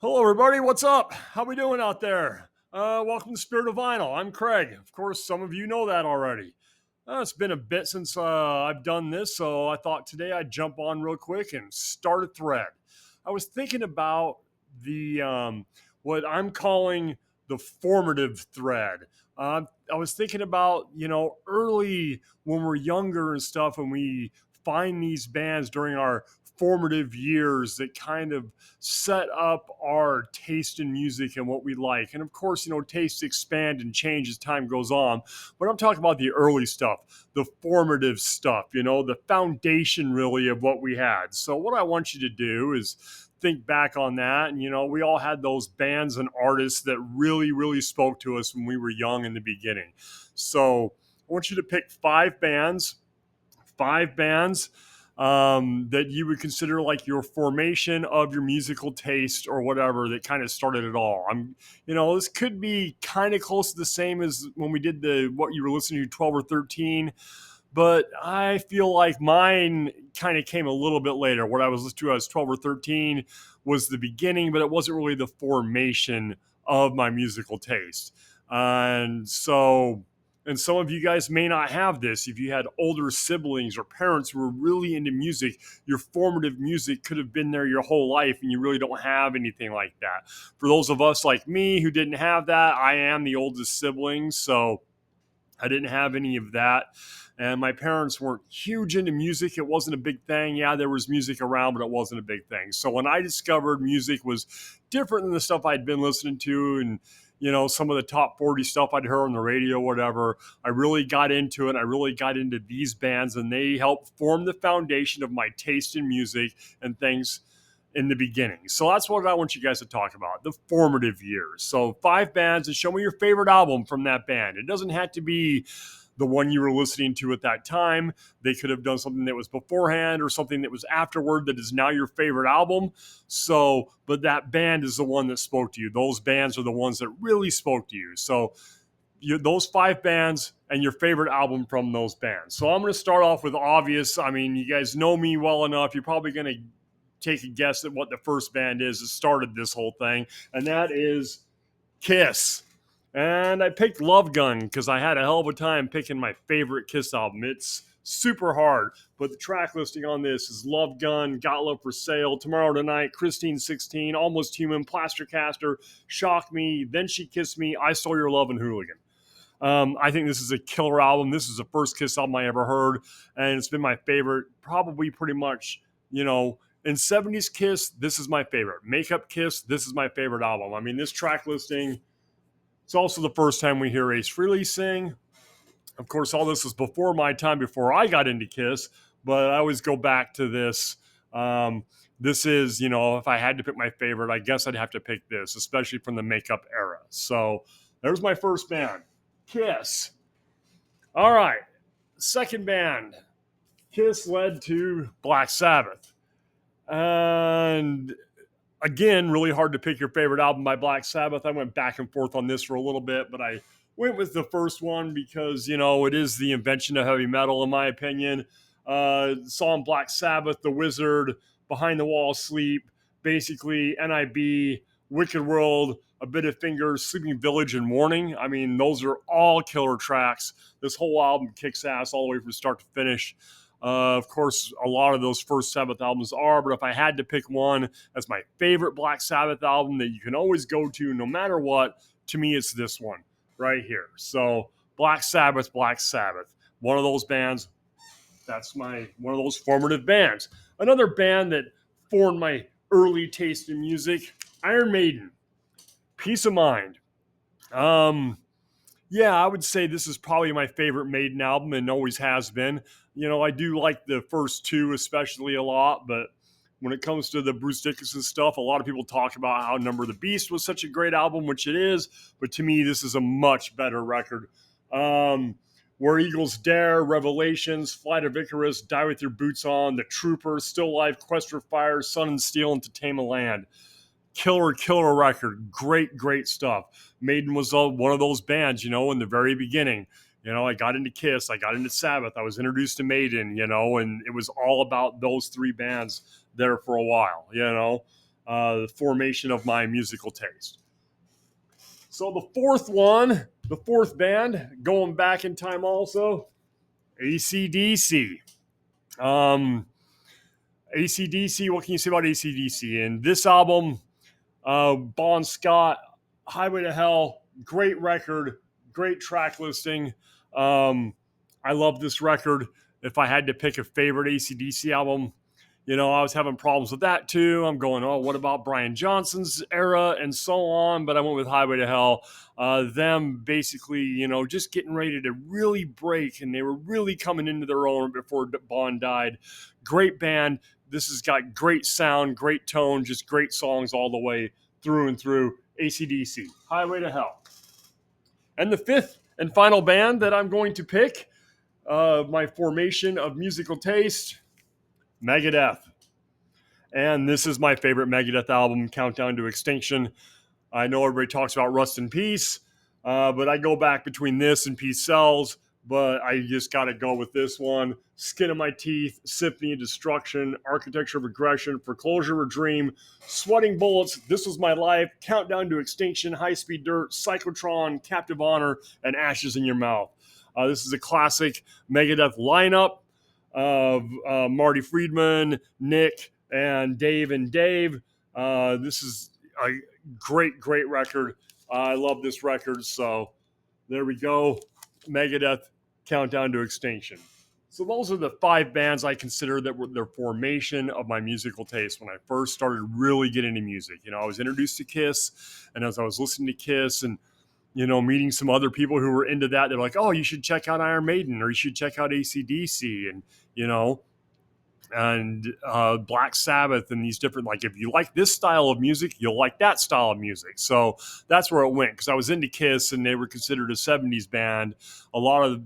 Hello, everybody. What's up? How we doing out there? Welcome to Spirit of Vinyl. I'm Craig. Of course, some of you know that already. It's been a bit since I've done this, so I thought today I'd jump on real quick and start a thread. I was thinking about the what I'm calling the formative thread. I was thinking about early when we're younger and stuff, and we find these bands during our formative years that kind of set up our taste in music and what we like. And of course, tastes expand and change as time goes on. But I'm talking about the early stuff, the formative stuff, the foundation really of what we had. So what I want you to do is think back on that. And, we all had those bands and artists that really, really spoke to us when we were young in the beginning. So I want you to pick five bands that you would consider like your formation of your musical taste or whatever that kind of started it all. This could be kind of close to the same as when we did the what you were listening to 12 or 13, but I feel like mine kind of came a little bit later. What I was listening to, I was 12 or 13, was the beginning, but it wasn't really the formation of my musical taste. And some of you guys may not have this. If you had older siblings or parents who were really into music, your formative music could have been there your whole life, and you really don't have anything like that. For those of us like me who didn't have that, I am the oldest sibling, so I didn't have any of that. And my parents weren't huge into music. It wasn't a big thing. Yeah, there was music around, but it wasn't a big thing. So when I discovered music was different than the stuff I'd been listening to and some of the top 40 stuff I'd heard on the radio, whatever, I really got into it. I really got into these bands, and they helped form the foundation of my taste in music and things in the beginning. So that's what I want you guys to talk about, the formative years. So 5 bands, and show me your favorite album from that band. It doesn't have to be the one you were listening to at that time. They could have done something that was beforehand or something that was afterward that is now your favorite album. So, but that band is the one that spoke to you. Those bands are the ones that really spoke to you. So those 5 bands and your favorite album from those bands. So I'm going to start off with obvious. I mean, you guys know me well enough. You're probably going to take a guess at what the first band is that started this whole thing, and that is Kiss. And I picked Love Gun because I had a hell of a time picking my favorite Kiss album. It's super hard, but the track listing on this is Love Gun, Got Love for Sale, Tomorrow Tonight, Christine 16, Almost Human, Plaster Caster, Shock Me, Then She Kissed Me, I Stole Your Love, and Hooligan. I think this is a killer album. This is the first Kiss album I ever heard, and it's been my favorite probably pretty much, in 70s Kiss, this is my favorite. Makeup Kiss, this is my favorite album. I mean, this track listing, it's also the first time we hear Ace Frehley sing. Of course, all this was before my time, before I got into Kiss, but I always go back to this. This is, if I had to pick my favorite, I guess I'd have to pick this, especially from the Makeup era. So there's my first band, Kiss. All right, second band, Kiss led to Black Sabbath. And again, really hard to pick your favorite album by Black Sabbath. I went back and forth on this for a little bit, but I went with the first one because, it is the invention of heavy metal, in my opinion. Song Black Sabbath, The Wizard, Behind the Wall Sleep, basically NIB, Wicked World, A Bit of Fingers, Sleeping Village, and Warning. I mean, those are all killer tracks. This whole album kicks ass all the way from start to finish. Of course, a lot of those first Sabbath albums are, but if I had to pick one as my favorite Black Sabbath album that you can always go to no matter what, to me it's this one right here. So Black Sabbath, one of those bands. That's one of those formative bands. Another band that formed my early taste in music, Iron Maiden, Peace of Mind. Yeah, I would say this is probably my favorite Maiden album and always has been. I do like the first 2 especially a lot, but when it comes to the Bruce Dickinson stuff, a lot of people talk about how Number of the Beast was such a great album, which it is, but to me, this is a much better record. Where Eagles Dare, Revelations, Flight of Icarus, Die With Your Boots On, The Trooper, Still Life, Quest for Fire, Sun and Steel, and To Tame a Land. Killer record. Great stuff. Maiden was one of those bands, in the very beginning. I got into Kiss, I got into Sabbath, I was introduced to Maiden, and it was all about those 3 bands there for a while. the formation of my musical taste. So the fourth one, the fourth band, going back in time also, AC/DC. AC/DC, what can you say about AC/DC? And this album, Bon Scott, Highway to Hell, great record, great track listing. I love this record. If I had to pick a favorite AC/DC album, I was having problems with that too. I'm going, oh, what about Brian Johnson's era and so on? But I went with Highway to Hell. Them basically, just getting ready to really break, and they were really coming into their own before Bon died. Great band. This has got great sound, great tone, just great songs all the way through and through. AC/DC, Highway to Hell. And the fifth and final band that I'm going to pick, my formation of musical taste, Megadeth. And this is my favorite Megadeth album, Countdown to Extinction. I know everybody talks about Rust in Peace, but I go back between this and Peace Sells, but I just got to go with this one. Skin of My Teeth, Symphony of Destruction, Architecture of Aggression, Foreclosure of Dream, Sweating Bullets, This Was My Life, Countdown to Extinction, High Speed Dirt, Psychotron, Captive Honor, and Ashes in Your Mouth. This is a classic Megadeth lineup of Marty Friedman, Nick, and Dave. This is a great, great record. I love this record. So there we go. Megadeth, Countdown to Extinction. So those are the 5 bands I consider that were the formation of my musical taste when I first started really getting into music. I was introduced to Kiss, and as I was listening to Kiss and meeting some other people who were into that, they're like, oh, you should check out Iron Maiden, or you should check out AC/DC, and Black Sabbath, and these different, like, if you like this style of music, you'll like that style of music. So that's where it went, because I was into Kiss, and they were considered a 70s band. A lot of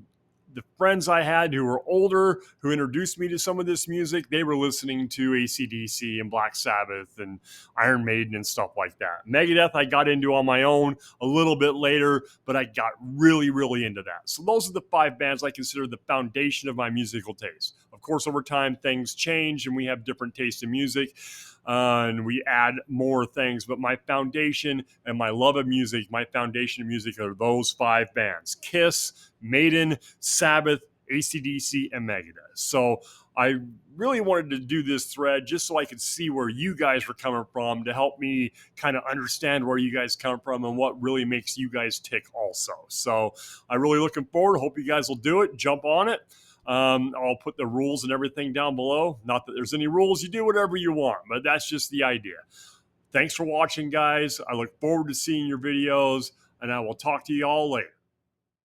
the friends I had who were older, who introduced me to some of this music, they were listening to AC/DC and Black Sabbath and Iron Maiden and stuff like that. Megadeth I got into on my own a little bit later, but I got really, really into that. So those are the 5 bands I consider the foundation of my musical taste. Of course, over time, things change and we have different tastes in music. And we add more things, but my foundation and my love of music, my foundation of music are those 5 bands: Kiss, Maiden, Sabbath, AC/DC, and Megadeth. So I really wanted to do this thread just so I could see where you guys were coming from, to help me kind of understand where you guys come from and what really makes you guys tick also. So I'm really looking forward. Hope you guys will do it. Jump on it. I'll put the rules and everything down below. Not that there's any rules. You do whatever you want, but that's just the idea. Thanks for watching, guys. I look forward to seeing your videos, and I will talk to you all later.